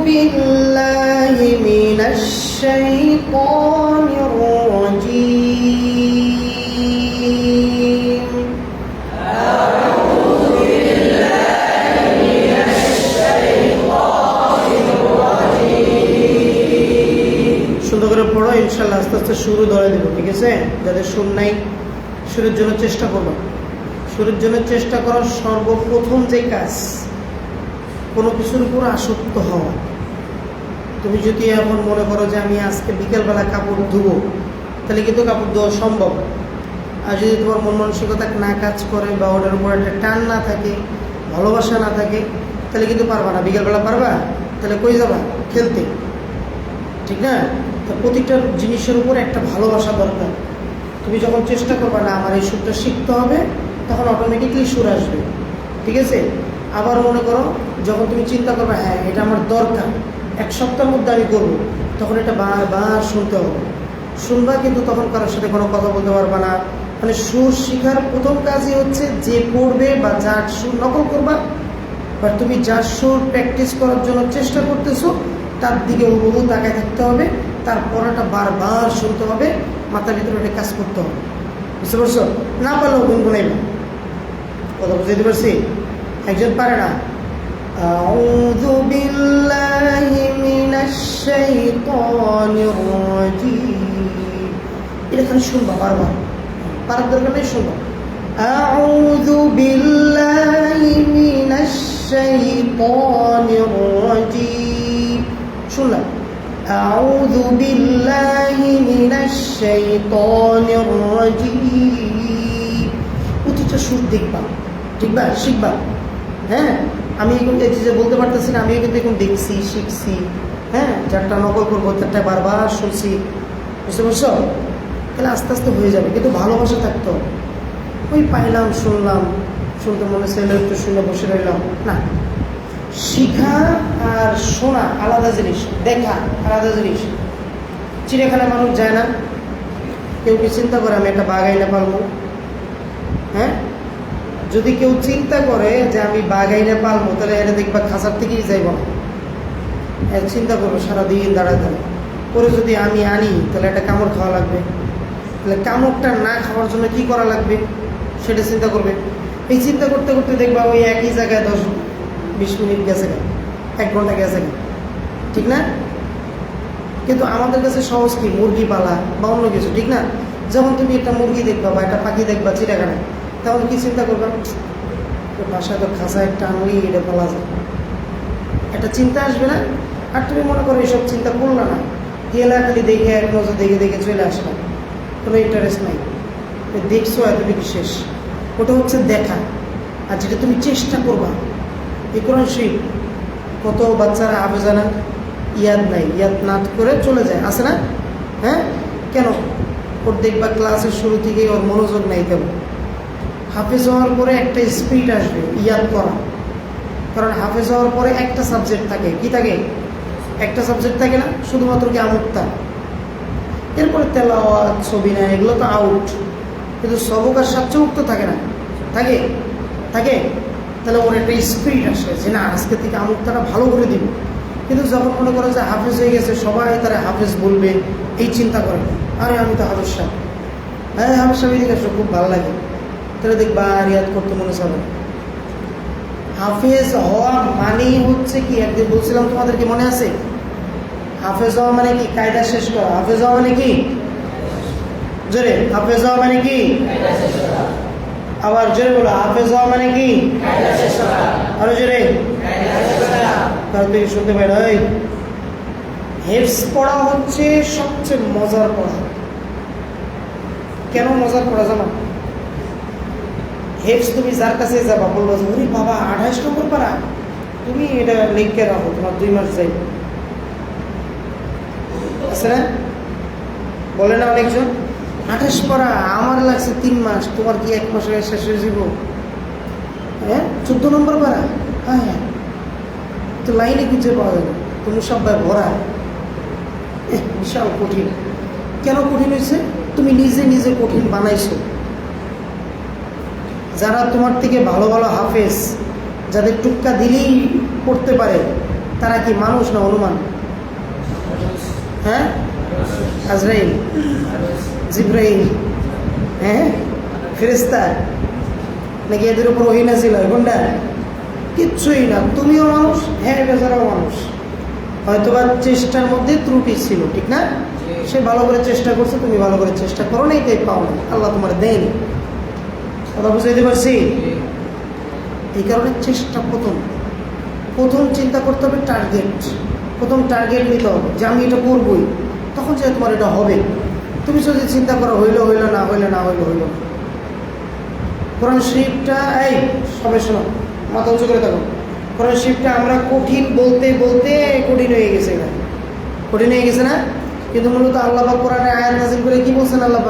بالله من الشيطان الرجيم أعوذ بالله من الشيطان الرجيم সুন্দর করে পড়ো ইনশাআল্লাহ আস্তে আস্তে শুরু ধরে দেবো ঠিক আছে যাদের সুর নাই শুরুর জন্য চেষ্টা করবো শুরুর জন্য চেষ্টা করার সর্বপ্রথম যে কাজ কোনো কিছুর উপর আসক্ত হওয়া তুমি যদি এখন মনে করো যে আমি আজকে বিকেলবেলা কাপড় ধুবো তাহলে কিন্তু কাপড় ধোয়া সম্ভব আর যদি তোমার মন মানসিকতা না কাজ করে বা ওটার উপর একটা টান না থাকে ভালোবাসা না থাকে তাহলে কিন্তু পারবা না বিকেলবেলা পারবা তাহলে কই যাবা খেলতে ঠিক না তো প্রতিটা জিনিসের উপর একটা ভালোবাসা দরকার তুমি যখন চেষ্টা করবা না আমার এই সুরটা শিখতে হবে তখন অটোমেটিকলি সুর আসবে ঠিক আছে আবার মনে করো যখন তুমি চিন্তা করবে হ্যাঁ এটা আমার দরকার এক সপ্তাহের মধ্যে আমি করবো তখন এটা বারবার শুনতে হবে শুনবা কিন্তু তখন কারোর সাথে কোনো কথা বলতে পারবা না মানে সুর শেখার প্রথম কাজই হচ্ছে যে পড়বে বা যার সুর নকল করবা বা তুমি যার সুর প্র্যাকটিস করার জন্য চেষ্টা করতেছো তার দিকে হুবহু তাকায় থাকতে হবে তার পড়াটা বারবার শুনতে হবে মাথার ভিতরে একটা কাজ করতে হবে বুঝতে পারছো না পারলেও গুনগুনাইবা কথা বুঝতে পারছি একজন পারে না আউযু বিল্লাহি মিনাশ শাইতানির রাজীম এটা খালি শুনবা বারবার পারার দরকার নেই শুনবা আউযু বিল্লাহি মিনাশ শাইতানির রাজীম শুনলাম আউযু বিল্লাহি মিনাশ শাইতানির রাজীম প্রতিটা সুর দেখবা ঠিকবা শিখবা হ্যাঁ আমি এখন এই যে বলতে পারতেছি না আমিও কিন্তু এখন দেখছি শিখছি হ্যাঁ যারটা নকল করবো তারটা বারবার শুনছি বুঝতে পারছো তাহলে আস্তে আস্তে হয়ে যাবে কিন্তু ভালোবাসা থাকতো ওই পাইলাম শুনলাম শুনতে মনে চাইলে একটু শুনে বসে রইলাম না শিখা আর শোনা আলাদা জিনিস দেখা আলাদা জিনিস চিড়িয়াখানায় মানুষ যায় না কেউ কি চিন্তা করে আমি একটা বাঘ আইনা পালবো হ্যাঁ যদি কেউ চিন্তা করে যে আমি বাঘ আইনা পালবো তাহলে এটা দেখবা খাঁচার থেকেই যাইব না চিন্তা করবো সারাদিন দাঁড়ায় দাঁড়ায় পরে যদি আমি আনি তাহলে একটা কামড় খাওয়া লাগবে তাহলে কামড়টা না খাওয়ার জন্য কি করা লাগবে সেটা চিন্তা করবে এই চিন্তা করতে করতে দেখবা ওই একই জায়গায় 10-20 মিনিট গেছে 1 ঘন্টা গেছে ঠিক না কিন্তু আমাদের কাছে সহজ কি মুরগি পালা বা অন্য কিছু ঠিক না যখন তুমি একটা মুরগি দেখবা বা একটা পাখি দেখবা চিড়িয়াখানায় তখন কি চিন্তা করবা বাসায় তো খাঁচা একটা আনলেই এটা পালা যায় একটা চিন্তা আসবে না আর তুমি মনে করো এইসব চিন্তা করলা না গেলা খালি দেখে এক নজর দেখে দেখে চলে আসলাম কোনো ইন্টারেস্ট নাই দেখছো তুমি কি শেষ ওটা হচ্ছে দেখা আর যেটা তুমি চেষ্টা করবা এই কোরআন শরীফ কত বাচ্চারা আবেজানা ইয়াদ নাই ইয়াদ না করে চলে যায় আছে না হ্যাঁ কেন ওর দেখবা ক্লাসের শুরু থেকেই ওর মনোযোগ নাই কেন হাফেজ হওয়ার পরে একটা স্পিড আসবে ইয়াদ করা কারণ হাফেজ হওয়ার পরে একটা সাবজেক্ট থাকে কি থাকে একটা সাবজেক্ট থাকে না শুধুমাত্র কি আমুক্তা এরপরে তেলাওয়াত ছবি না এগুলো তো আউট কিন্তু সবক আর সাবজেক্ট তো থাকে না থাকে থাকে তাহলে ওর একটা স্পিড আসে যে না আজকে থেকে আমুক্তাটা ভালো করে দিব কিন্তু যখন মনে করো যে হাফেজ হয়ে গেছে সবাই তারা হাফেজ বলবে এই চিন্তা করে আরে আমি তো হাফেজ সাহেব হ্যাঁ হাফেজ সাহেব এদিকে আসলে খুব ভালো লাগে তাহলে দেখবা আর ইয়াদ করতে মনে চাবে হাফেজ হওয়া মানেই হচ্ছে কি একদিন বলছিলাম তোমাদেরকে মনে আছে হাফেজ হওয়া মানে কি কায়দা শেষ করা হাফেজ হওয়া মানে কি জোরে হাফেজ হওয়া মানে কি আবার জোরে বলো হাফেজ হওয়া মানে কি আরো জোরে তাহলে তুই শুনতে পাই হেফজ পড়া হচ্ছে সবচেয়ে মজার পড়া কেন মজার পড়া জানো হেফজ তুমি যার কাছে যাবা বলবো যে ওরে বাবা 28 নম্বর পারা তুমি এটা লিখে রাখো তোমার 2 মাস যাই আছে না বলে না অনেকজন 28 পারা আমার লাগছে 3 মাস তোমার কি 1 মাসে শেষ হয়ে যাব হ্যাঁ 14 নম্বর পারা হ্যাঁ হ্যাঁ তো লাইনে খুঁজে পাওয়া যাবে তুমি সব ভরা বিশাল কঠিন কেন কঠিন হয়েছে তুমি নিজে নিজে কঠিন বানাইছো যারা তোমার থেকে ভালো ভালো হাফেজ যাদের টুক্কা দিলেই পড়তে পারে তারা কি মানুষ না অনুমান? হ্যাঁ, আজরাইল, জিব্রাইল, হ্যাঁ, ফেরেশতা, নাকি এদের উপর ওহী নাযিল হয়? কোনটা? কিচ্ছুই না। তুমিও মানুষ, হ্যাঁ বেচারাও মানুষ। হয়তোবা চেষ্টার মধ্যে ত্রুটি ছিল, ঠিক না? সে ভালো করে চেষ্টা করছে, তুমি ভালো করে চেষ্টা করো না, এটাই পাও না, আল্লাহ তোমার দেয়নি। কথা বুঝাইতে পারছি? এই কারণে চেষ্টা প্রথম চিন্তা করতে হবে টার্গেট। প্রথম টার্গেট নিতে হবে যে আমি এটা করবই, তখন যে তোমার এটা হবে। তুমি যদি চিন্তা করো হইলো হইলো, না হইলে না হইলো হইলো না। কোরআন শরীফটা, এই সবাই শোনো, মাথা উঁচু করে থাকো। কোরআন শরীফটা আমরা কঠিন বলতে বলতে কঠিন হয়ে গেছে না? কঠিন হয়ে গেছে না? কিন্তু মূলত আল্লাহ পাক কোরআনে আয়াত নাযিল করে কি বলছেন? আল্লাহ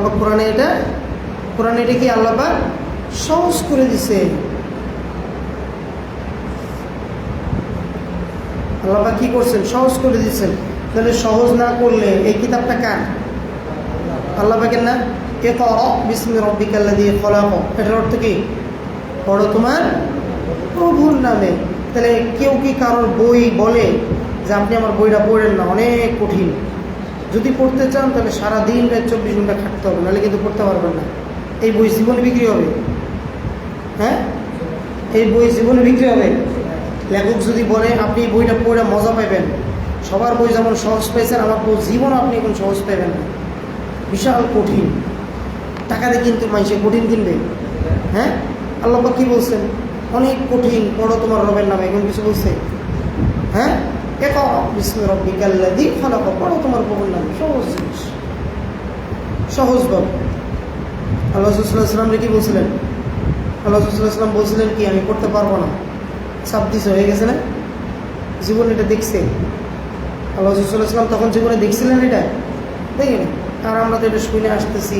পাক কোরআনে এটা কি আল্লাহ পাক সহজ করে দিছে। আল্লাহ পাক কি করছেন? সহজ করে দিচ্ছেন। তাহলে সহজ না করলে এই কিতাবটা কার? আল্লাহ পাকের না? ইকরা বিসমি রাব্বিকাল্লাযী খলাক, এটার অর্থ কি? পড়ো তোমার প্রভুর নামে। তাহলে কেউ কি কারোর বই বলে যে আপনি আমার বইটা পড়েন না, অনেক কঠিন? যদি পড়তে চান তাহলে সারাদিন 24 ঘন্টা খাটতে হবে, নাহলে কিন্তু পড়তে পারবেন না। এই বই জীবনে বিক্রি হবে? হ্যাঁ, এই বই জীবনে বিক্রি হবে? লেখক যদি বলে আপনি এই বইটা পড়ে মজা পাইবেন, সবার বই যেমন সহজ পাইছেন, আমার বই জীবন আপনি এখন সহজ পাইবেন না, বিশাল কঠিন। টাকা দিয়ে কিন্তু মানুষে কঠিন কিনবে? হ্যাঁ, আল্লাহ পাক কি বলছেন? অনেক কঠিন, পড়ো তোমার রবের নামে, এখন কিছু বলছে? হ্যাঁ, ইকরা বিসমি রাব্বিকাল্লাযী খলাক, পড়ো তোমার প্রভুর নামে। সহজ জিনিস, সহজভাবে। আল্লাহ রাসূল সাল্লাল্লাহু আলাইহি ওয়াসাল্লাম কি বলছিলেন? আল্লাহ রাসূল সাল্লাল্লাহু আলাইহি ওয়াসাল্লাম বলছিলেন কি আমি করতে পারবো না, চাপ দিছে, হয়ে গেছে না? জীবন এটা দেখছে আল্লাহ রাসূল সাল্লাল্লাহু আলাইহি ওয়াসাল্লাম, তখন জীবনে দেখছিলেন এটা? দেখেন। আর আমরা তো এটা শুনে আসতেছি,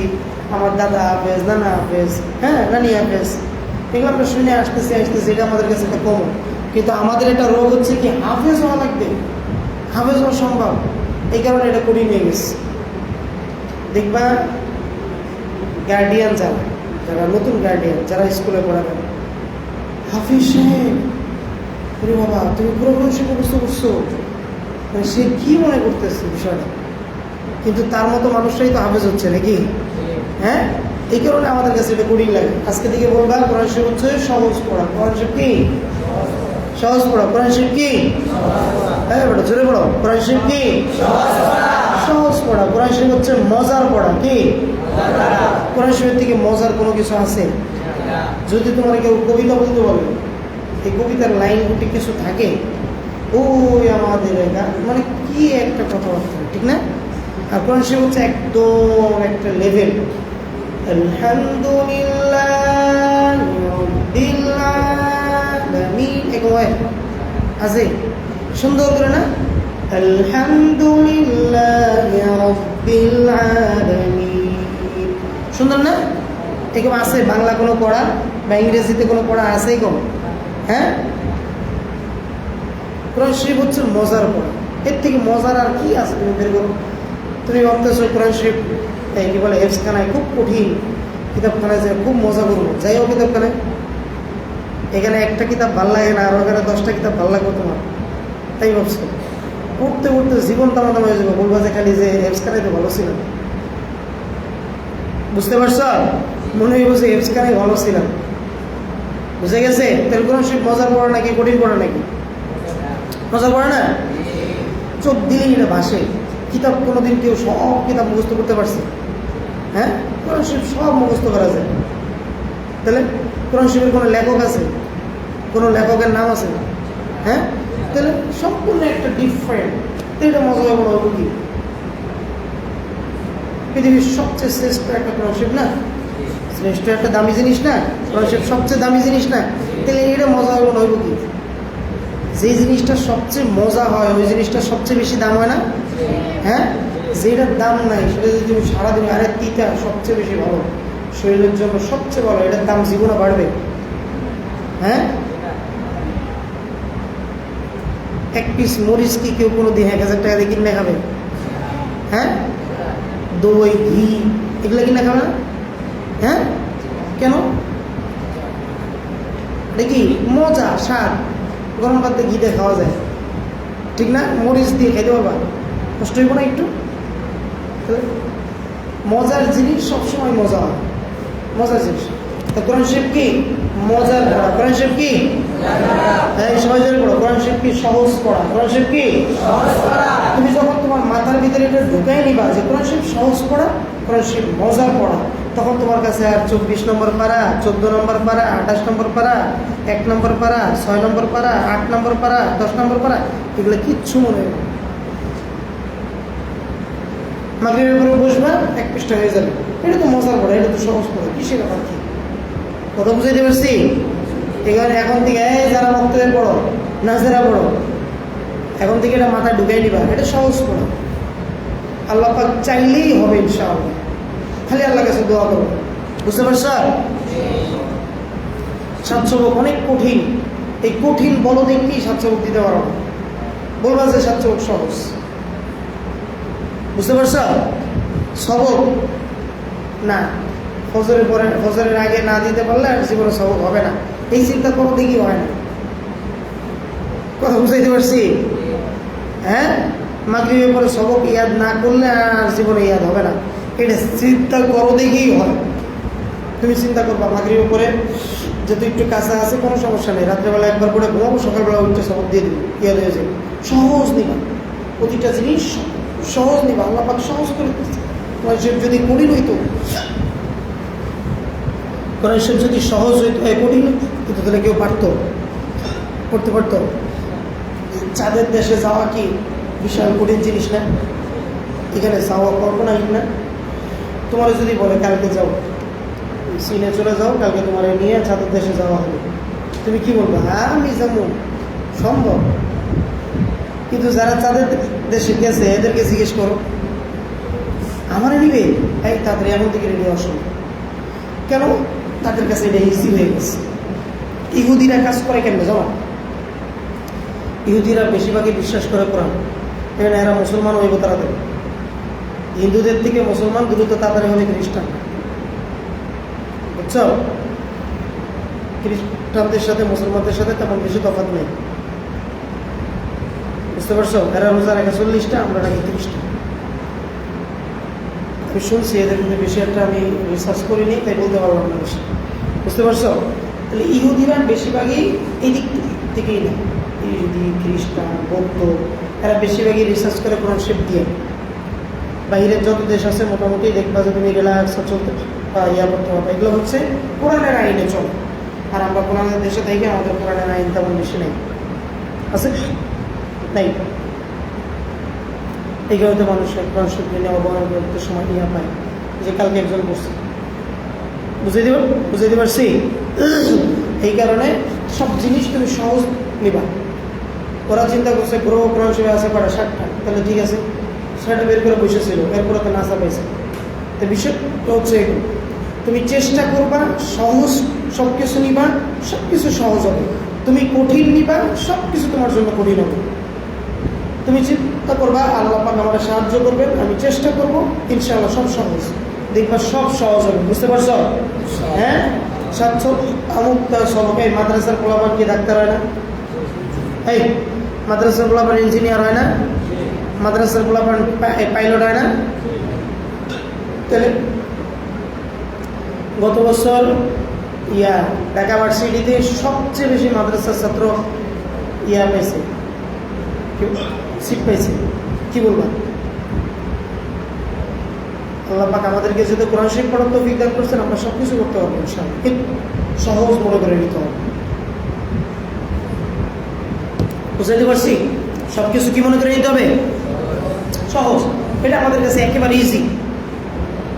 আমার দাদা হাফেজ, নানা হাফেজ, হ্যাঁ নানি হাফেজ, এগুলো আমরা শুনে আসতেছি, এটা আমাদের কাছে একটা কমন। কিন্তু আমাদের এটা রোগ হচ্ছে কি হাফেজ হওয়া লাগবে, হাফেজ হওয়া সম্ভব, এই কারণে এটা কঠিন হয়ে গেছে। দেখবা গার্ডিয়ান যারা নতুন গার্ডিয়ান, যারা স্কুলে পড়াবেন, হাফিজ সাহেব, ওরে বাবা তুমি পুরো সে মুখস্থ করছো, মানে সে কি মনে করতেছে বিষয়টা? কিন্তু তার মতো মানুষটাই তো হাফেজ হচ্ছে নাকি? হ্যাঁ, এই কারণে আমাদের কাছে এটা কঠিন লাগে। আজকে থেকে বলবা কোরআন শরীফ হচ্ছে সহজ পড়া। কোরআন শরীফ কি সহজ পড়া? কোরআন শরীফ কি? হ্যাঁ বেটা জোরে পড়ো। কোরআন শরীফ কি সহজ পড়া? কোরআন শরীফ হচ্ছে মজার পড়া। কি কোরআন শরীফ থেকে মজার কোনো কিছু আছে? যদি তোমার কেউ কবিতা বলতে বলে, এই কবিতার লাইন গুটি কিছু থাকে, ওই আমাদের মানে কি একটা কথাবার্তা, ঠিক না? আর কোরআন শরীফ হচ্ছে একদম একটা লেভেল। আলহামদুলিল্লাহ রাব্বিল আলামিন, এরকম আছে সুন্দর করে না? আলহামদুলিল্লাহ রাব্বিল আলামিন, সুন্দর না? এরকম আছে বাংলা কোনো পড়া বা ইংরেজিতে কোনো পড়া আছে এরকম? হ্যাঁ, কোরআন শরীফ হচ্ছে মজার পড়া। এর থেকে মজার আর কি আছে? তুমি বের করো। তুমি ভাবতেছো কোরআন শরীফ কি বলে হেফজখানায় খুব কঠিন, কিতাবখানায় যে খুব মজা করবো, যাই হোক কিতাবখানায়, এখানে একটা কিতাব ভাল লাগে না, আর ওখানে 10টা কিতাব ভাল লাগবে তোমার, তাই ভাবছো? পড়তে পড়তে জীবন তামাতাম হয়ে যাবে, বলবা যে খালি যে হেফজখানায় তো ভালো ছিল। বুঝতে পারছো? মনে হইব যে হেফজখানায় ভালো ছিলাম। বুঝে গেছে? তাহলে কোরআন শরীফ মজার পড়া নাকি কঠিন পড়া নাকি? মজার পড়া না? চোখ দিলেই এটা ভাসে। কিতাব কোনোদিন কেউ সব কিতাব মুখস্থ করতে পারছে? হ্যাঁ, কোরআন শরীফ সব মুখস্থ করা যায়। তাহলে কোরআন শরীফের কোনো লেখক আছে? কোনো লেখকের নাম আছে? হ্যাঁ, তাহলে সম্পূর্ণ একটা ডিফারেন্ট। তো এটা মজা হবে না কি? পৃথিবীর সবচেয়ে শ্রেষ্ঠ একটা কোরআন শরীফ না? শ্রেষ্ঠ একটা দামি জিনিস না? কোরআন শরীফ সবচেয়ে দামি জিনিস না? তাহলে এটা মজা হবে না হইব কি? যে জিনিসটা সবচেয়ে মজা হয় ওই জিনিসটা সবচেয়ে বেশি দাম হয় না? হ্যাঁ, যেটার দাম নাই সেটা যদি তুমি সারাদিন, আরে তিতা সবচেয়ে বেশি ভালো, শরীরের জন্য সবচেয়ে ভালো, এটার দাম জীবনে বাড়বে। হ্যাঁ, এক পিস মরিচ কি কেউ কোনো দিন 1000 টাকা দিয়ে কিনে খাবে? হ্যাঁ, দই ঘি এগুলো কিনে খাবে না? হ্যাঁ, কেন? দেখি মজা স্বাদ, গরম ভাত দিয়ে ঘি দিয়ে খাওয়া যায়, ঠিক না? মরিচ দিয়ে খাইতে পারবা, কষ্ট হইব না একটু? তাহলে মজার জিনিস সবসময় মজা হয়, মজার জিনিস। তো কোরআন শরীফ কি মজার পড়া? কোরআন শরীফ কি সবাই জোরে পড়ো, কোরআন শরীফ কি সহজ পড়া? কোরআন শরীফ কি তুমি যখন তোমার মাথার ভিতরে এটা ঢুকাই নিবা যে কোরআন শরীফ সহজ পড়া, কোরআন শরীফ মজার পড়া, তখন তোমার কাছে আর 24 নম্বর পারা, 14 নম্বর পারা, 28 নম্বর পারা, 1 নম্বর পারা, 6 নম্বর পারা, 8 নম্বর পারা, 10 নম্বর পারা, এগুলো কিচ্ছু মনে হয় না। মাগরিবের উপরে বসবা, 1 পৃষ্ঠা হয়ে যাবে। এটা তো মজার পড়া, এটা তো সহজ পড়া, কিসের আবার কি? কথা বুঝাইতে পারছি? এখানে এখন থেকে যারা বক্তব্যে পড়ো, নাজেরা পড়ো, এখন থেকে এটা মাথায় ঢুকাই নিবা, এটা সহজ পড়া। আল্লাহ পাক চাইলেই হবে ইনশাআল্লাহ, খালি আল্লাহর কাছে দোয়া করো। বুঝতে পারছ? সাত সবক অনেক কঠিন, এই কঠিন বলো দেখলেই সাত সবক দিতে পারো না, বলবা যে সাত সবক সহজ। বুঝতে পারছ? সবক না, ফজরের পরে, ফজরের আগে না দিতে পারলে আর জীবনে সবক হবে না, এই চিন্তা করো দেখি হয় না। কথা বুঝাইতে পারছি? হ্যাঁ, মাগরিবের পরে সবক ইয়াদ না করলে আর জীবনে ইয়াদ হবে না, এটা চিন্তা করো দেখেই হয়। তুমি চিন্তা করবা মাগরিবের পরে যেহেতু একটু কাছে আছে, কোনো সমস্যা নেই, রাত্রেবেলা একবার করে ঘুমাবো, সকালবেলা উঠতে সবক দিয়ে দিবো, ইয়াদ হয়ে যাবে। সহজ নিবা, প্রতিটা জিনিস সহজ নিবা, আল্লাহ পাক সহজ করে দিচ্ছে। কোরআন শরীফ যদি কঠিন হইতো, কোরআন শরীফ যদি সহজ হইতো, কঠিন কিন্তু তাহলে কেউ পারতো, করতে পারতো? চাঁদের দেশে যাওয়া কি বিশাল কঠিন জিনিস না? এখানে যাওয়া কল্পনাহীন না? তোমার যদি বলে কালকে যাও, চীনে চলে যাও, কালকে তোমার নিয়ে চাঁদের দেশে যাওয়া হবে, তুমি কি বলবো? হ্যাঁ আমি যাবো, সম্ভব? কিন্তু যারা চাঁদের দেশে গেছে এদেরকে জিজ্ঞেস করো, আমার নিবে, এই তাদের এখন থেকে রেডি অসম্ভব। কেন? তাদের কাছে এটা ইজি হয়ে গেছে। ইহুদিরা কাজ করে কেমনে জানো? ইহুদিরা বেশিরভাগই বিশ্বাস করে কোরআন, এখানে এরা মুসলমান হইব তাড়াতাড়ি। হিন্দুদের থেকে মুসলমান দ্রুত তাড়াতাড়ি হলে খ্রিস্টান, বুঝছো? খ্রিস্টানদের সাথে মুসলমানদের সাথে তেমন বেশি তফাৎ নেই, বুঝতে পারছো? এরা রোজা রাখে 40টা, আমরা রাখি 30টা। আমি শুনছি, এদের মধ্যে বেশি একটা আমি রিসার্চ করিনি, তাই বলতে পারলাম না বেশি। বুঝতে পারছো? তাহলে ইহুদিরা বেশিরভাগই এই দিক থেকেই না, ইহুদি, খ্রিস্টান, বৌদ্ধ, এরা বেশিরভাগই রিসার্চ করে কোরআন শরীফ দিয়ে। বাইরের যত দেশ আছে মোটামুটি দেখবা যে তুমি রিল্যাক্স চলতে ইয়া করতে হবে, এগুলো হচ্ছে কোরআনের আইনে চলে। আর আমরা কোরআনের দেশে থেকে আমাদের কোরআনের আইন তেমন বেশি নেই, আছে নেই। এই কারণে মানুষের কোরআন শরীফ নিয়ে অবহেলা করতে সময় ইয়া পায়, যে কালকে একজন বসছে, বুঝাইতে পারছি? এই কারণে সব জিনিস তুমি সহজ নিবা। ওরা চিন্তা করছে গ্রহ কোরআন শরীফে আছে কটা? 60টা, তাহলে ঠিক আছে, 60টা বের করে বসেছিল, এরপরে তো নাসা পাইছে। তো বিষয়টা হচ্ছে এগুলো, তুমি চেষ্টা করবা সহজ সব কিছু নিবা, সব কিছু সহজ হবে। তুমি কঠিন নিবা, সব কিছু তোমার জন্য কঠিন হবে। তুমি চিন্তা করবা আল্লাহ পাক আমাকে সাহায্য করবেন, আমি চেষ্টা করবো, ইনশাআল্লাহ সব সহজ, দেখবা সব সহজ হবে। বুঝতে পারছো? হ্যাঁ, সাতশো আমুক সবক। এই মাদ্রাসার পোলাপান কি ডাক্তার হয় না? এই মাদ্রাসার পোলাপান ইঞ্জিনিয়ার হয় না? মাদ্রাসার পোলাপান পাইলট হয় না? তাহলে গত বছর ঢাকা ভার্সিটিতে সবচেয়ে বেশি মাদ্রাসার ছাত্র পাইছে, সিট পাইছে। কি বলবা? আল্লাহ পাক আমাদেরকে যদি কোরআন শরীফ পড়ার তৌফিক দান করছেন, আমরা সব কিছু করতে পারবো ইনশাআল্লাহ। সহজ মনে করে নিতে হবে, বুঝাইতে পারছি? সব কিছু কি মনে করে নিতে হবে? সহজ। এটা আমাদের কাছে একেবারে ইজি।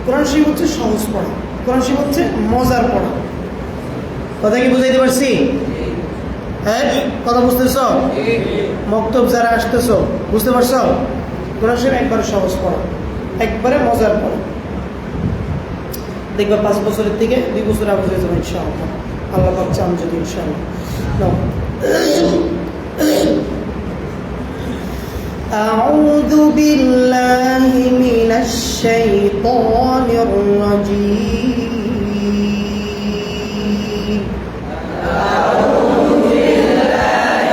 কোরআন শরীফ হচ্ছে সহজ পড়া, কোরআন শরীফ হচ্ছে মজার পড়া। কথা কি বুঝাইতে পারছি? হ্যাঁ, কথা বুঝতেছ? মক্তব যারা আসতেছ, বুঝতে পারছ? কোরআন শরীফ একবারে সহজ পড়া, একবারে মজার পড়া। দেখবা 5 বছরের থেকে 2 বছর আগে হয়ে যাবে ইনশাআল্লাহ, আল্লাহ পাক চান যদি ইনশাআল্লাহ। أعوذ بالله من الشيطان الرجيم. أعوذ بالله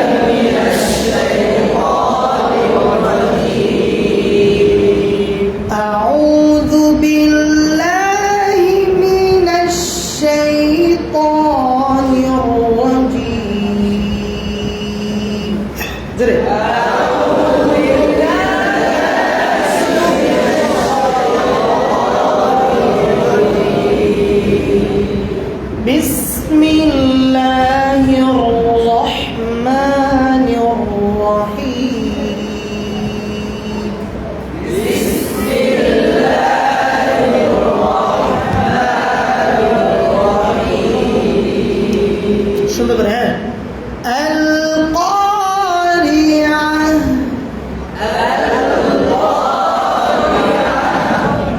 জোরে বিসমিল্লাহির রহমানির রহিম সুন্দর করে হ্যাঁ আল কারিয়াহ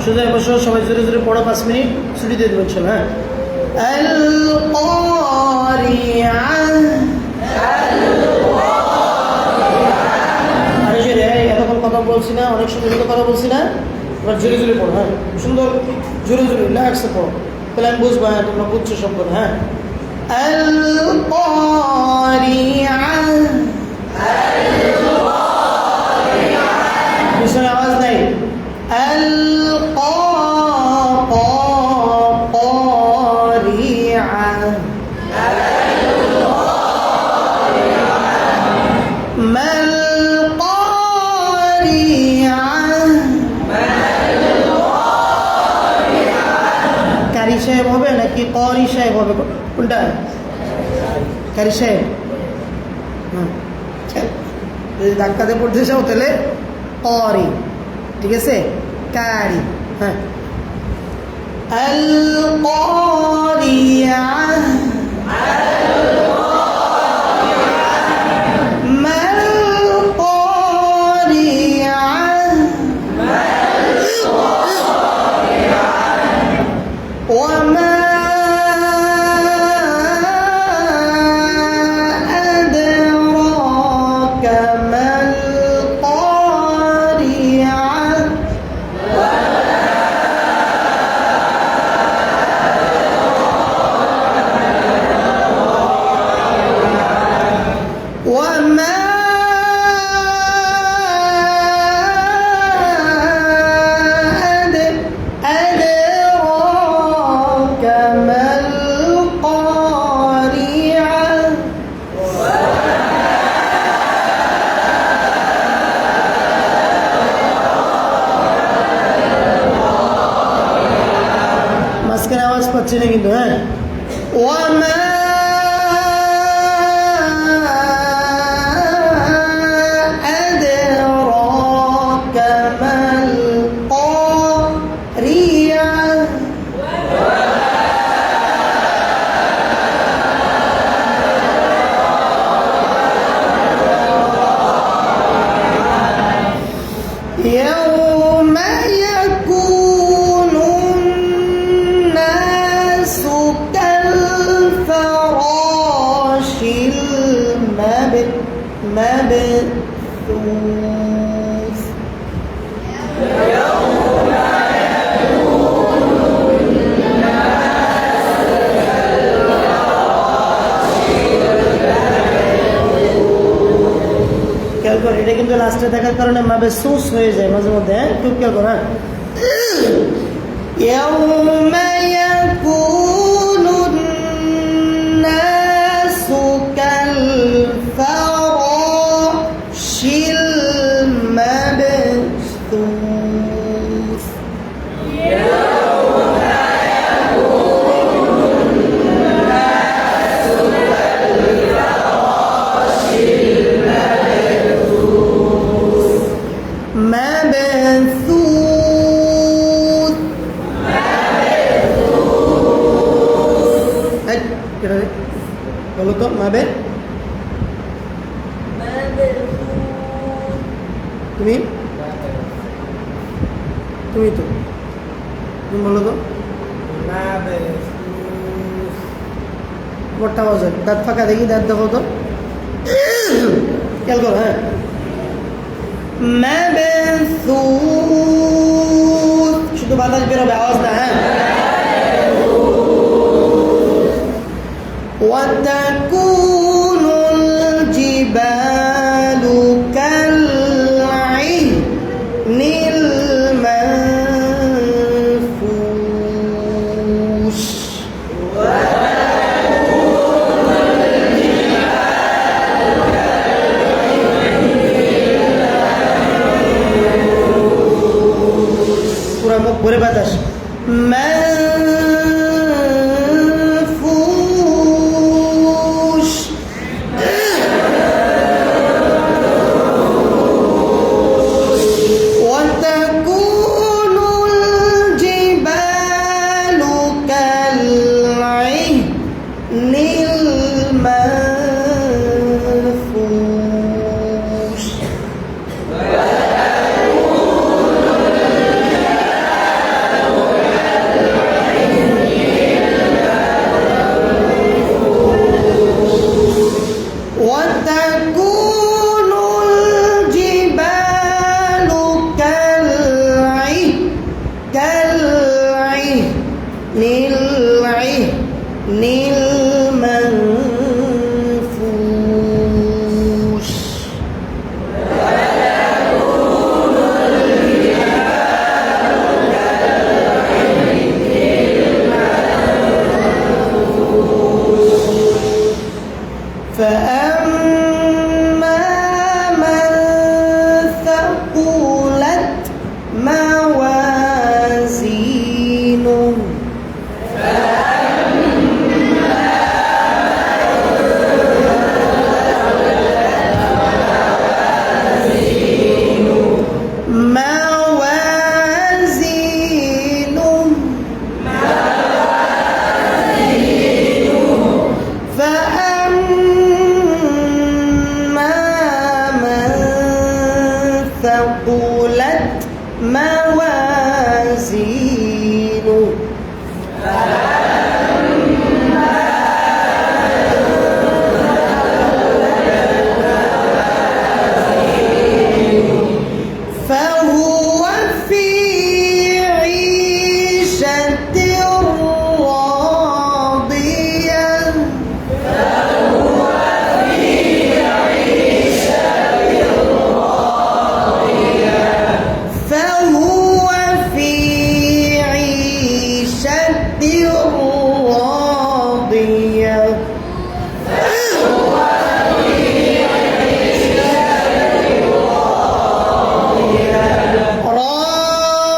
শুধু বসো সবাই জোরে জোরে পড়ো 5 মিনিট ছুটি দিয়ে দেবেন চল হ্যাঁ আল কারিয়াহ আরে জোরে এতক্ষণ কথা বলছি না অনেক সুন্দর সুন্দর কথা বলছি না এবার জোরে জোরে পড়ো হ্যাঁ সুন্দর জোরে জোরে রিল্যাক্সে পড়ো তাহলে আমি বুঝবো হ্যাঁ তোমরা বুঝছো সব কথা হ্যাঁ القارعة পিছনে আওয়াজ নাই القارعة ما القارعة কারি সাহেব হবে নাকি করি সাহেব হবে কোনটা কারি সাহেব যদি ধাক্কাতে পড়তে চাও তাহলে করি ঠিক আছে কারি হ্যাঁ আল কারিয়া মাল কারিয়া وما أدراك ما القارعة وما أدراك ما القارعة মাঝখানে আওয়াজ পাচ্ছি না কিন্তু হ্যাঁ وما أدراك ما القارعة يوم يكون الناس كالفراش المبثوث খেয়াল করো এটা কিন্তু লাস্টে দেখার কারণে মাবে সুস হয়ে যায় মাঝে মধ্যে হ্যাঁ খুব খেয়াল করো হ্যাঁ يوم يكون الناس كالفراش المبثوث مبثوث বলো তো মাবে তুমি তুমি তো তুমি বলো তো মোটা বাজার দাঁত ফাঁকা দেখি দাঁত দেখো তো খেয়াল করো হ্যাঁ مبثوث শুধু বাতাস বেরোবে আওয়াজ না হ্যাঁ وتكون الجبال كالعهن المنفوش ثقلت موازينه فهو في عيشة راضية فهو في عيشة راضية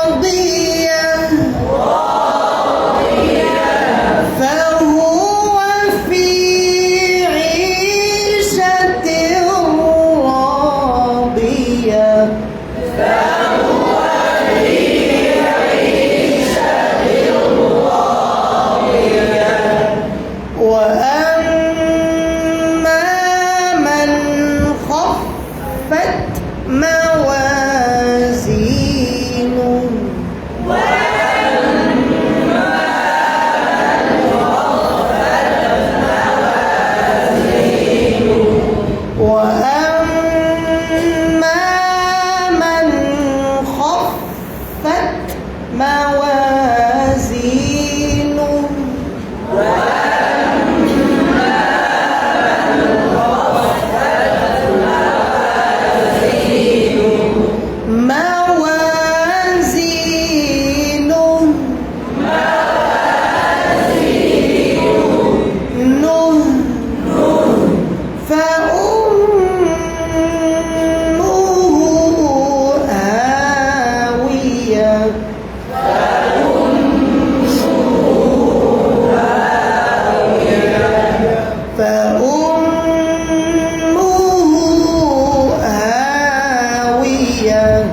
راضية فهو في عيشة راضية وأما من خفت موازينه وأما من خفت موازينه موازينه فأمه هاوية فأمه هاوية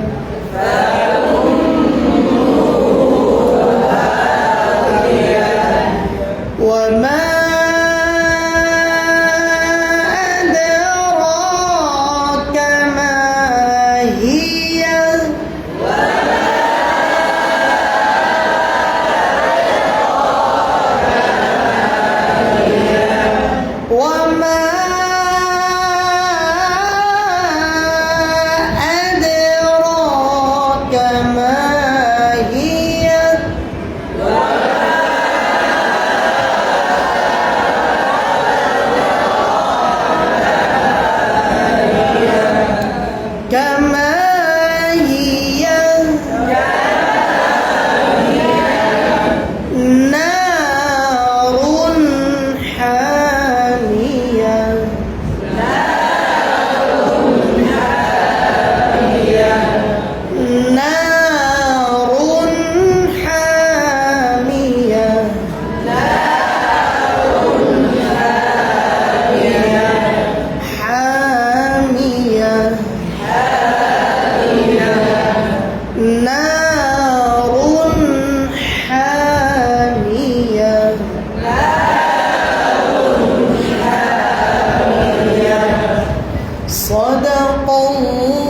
وما أدراك ما هي وما أدراك ما هي كما هي نار حامية نار حامية حامية نار حامية صدق الله